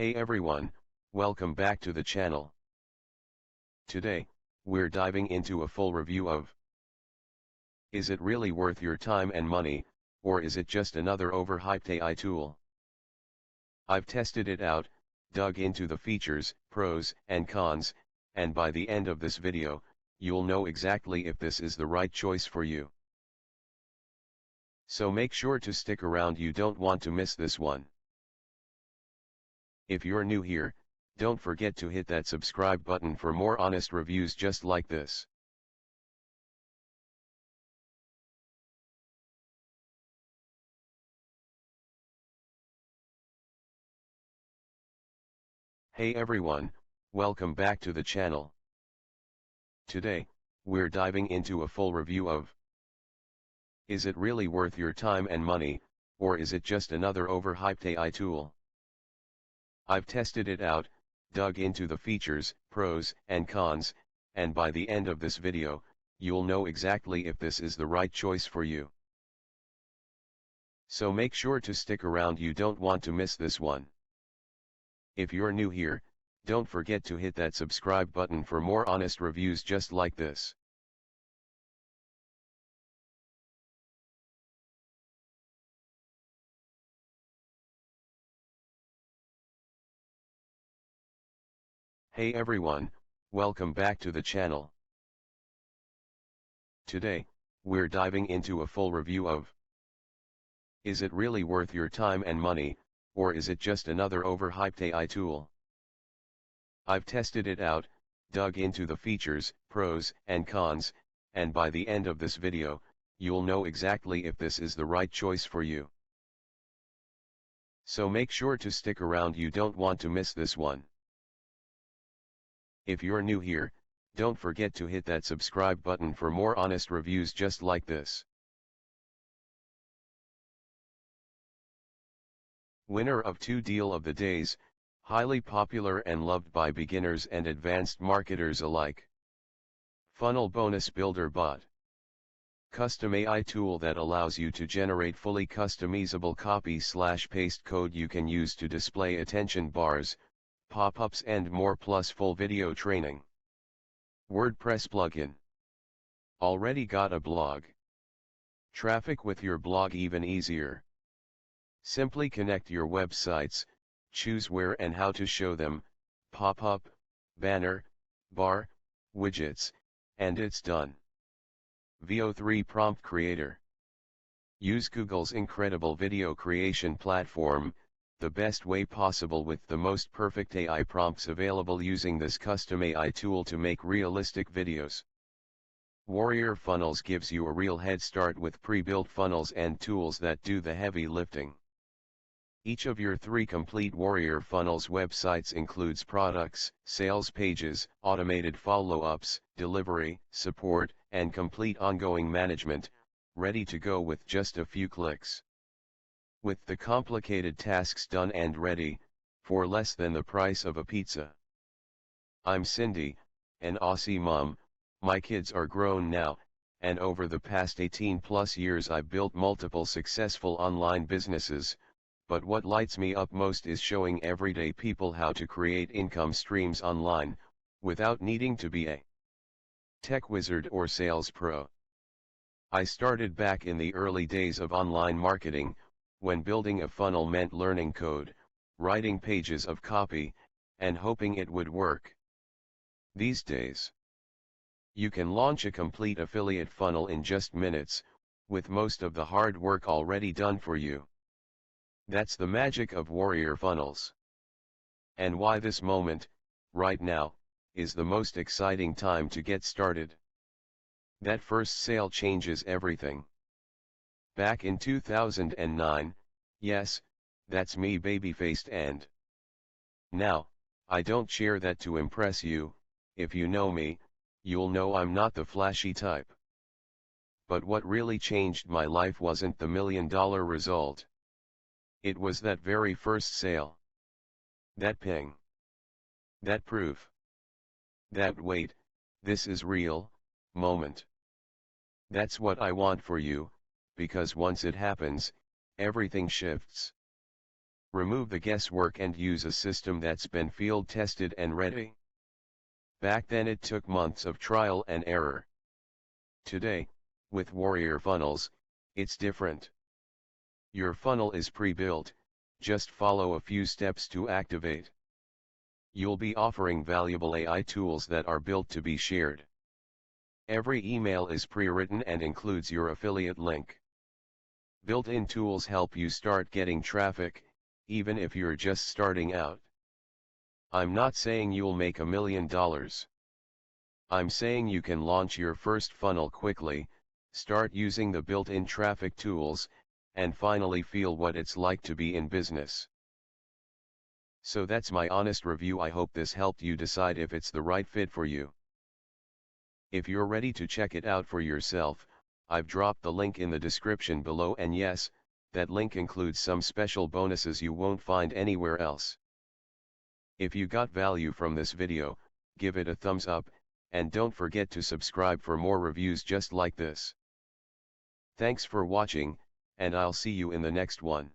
Hey everyone, welcome back to the channel. Today, we're diving into a full review of Is it really worth your time and money, or is it just another overhyped AI tool? I've tested it out, dug into the features, pros and cons, and by the end of this video, you'll know exactly if this is the right choice for you. So make sure to stick around, you don't want to miss this one. If you're new here, don't forget to hit that subscribe button for more honest reviews just like this. Hey everyone, welcome back to the channel. Today, we're diving into a full review of Is it really worth your time and money, or is it just another overhyped AI tool? I've tested it out, dug into the features, pros and cons, and by the end of this video, you'll know exactly if this is the right choice for you. So make sure to stick around, you don't want to miss this one. If you're new here, don't forget to hit that subscribe button for more honest reviews just like this. Hey everyone, welcome back to the channel. Today, we're diving into a full review of Is it really worth your time and money, or is it just another overhyped AI tool? I've tested it out, dug into the features, pros and cons, and by the end of this video, you'll know exactly if this is the right choice for you. So make sure to stick around, you don't want to miss this one. If you're new here, don't forget to hit that subscribe button for more honest reviews just like this. Winner of 2 Deal of the Days, highly popular and loved by beginners and advanced marketers alike. Funnel Bonus Builder Bot. Custom AI tool that allows you to generate fully customizable copy/paste code you can use to display attention bars, pop-ups and more, plus full video training. WordPress plugin. Already got a blog? Traffic with your blog even easier. Simply connect your websites, choose where and how to show them, pop-up, banner, bar, widgets, and it's done. VO3 Prompt Creator. Use Google's incredible video creation platform, the best way possible with the most perfect AI prompts available, using this custom AI tool to make realistic videos. Warrior Funnels gives you a real head start with pre-built funnels and tools that do the heavy lifting. Each of your 3 complete Warrior Funnels websites includes products, sales pages, automated follow-ups, delivery, support, and complete ongoing management, ready to go with just a few clicks. With the complicated tasks done and ready, for less than the price of a pizza. I'm Cindy, an Aussie mom. My kids are grown now, and over the past 18+ years I've built multiple successful online businesses. But what lights me up most is showing everyday people how to create income streams online, without needing to be a tech wizard or sales pro. I started back in the early days of online marketing, when building a funnel meant learning code, writing pages of copy, and hoping it would work. These days, you can launch a complete affiliate funnel in just minutes, with most of the hard work already done for you. That's the magic of Warrior Funnels. And why this moment, right now, is the most exciting time to get started. That first sale changes everything. Back in 2009, yes, that's me baby-faced, and now, I don't share that to impress you. If you know me, you'll know I'm not the flashy type. But what really changed my life wasn't the $1 million result. It was that very first sale. That ping. That proof. That wait, this is real, moment. That's what I want for you, because once it happens, everything shifts. Remove the guesswork and use a system that's been field tested and ready. Back then it took months of trial and error. Today, with Warrior Funnels, it's different. Your funnel is pre-built, just follow a few steps to activate. You'll be offering valuable AI tools that are built to be shared. Every email is pre-written and includes your affiliate link. Built-in tools help you start getting traffic, even if you're just starting out. I'm not saying you'll make $1 million. I'm saying you can launch your first funnel quickly, start using the built-in traffic tools, and finally feel what it's like to be in business. So that's my honest review. I hope this helped you decide if it's the right fit for you. If you're ready to check it out for yourself, I've dropped the link in the description below, and yes, that link includes some special bonuses you won't find anywhere else. If you got value from this video, give it a thumbs up, and don't forget to subscribe for more reviews just like this. Thanks for watching, and I'll see you in the next one.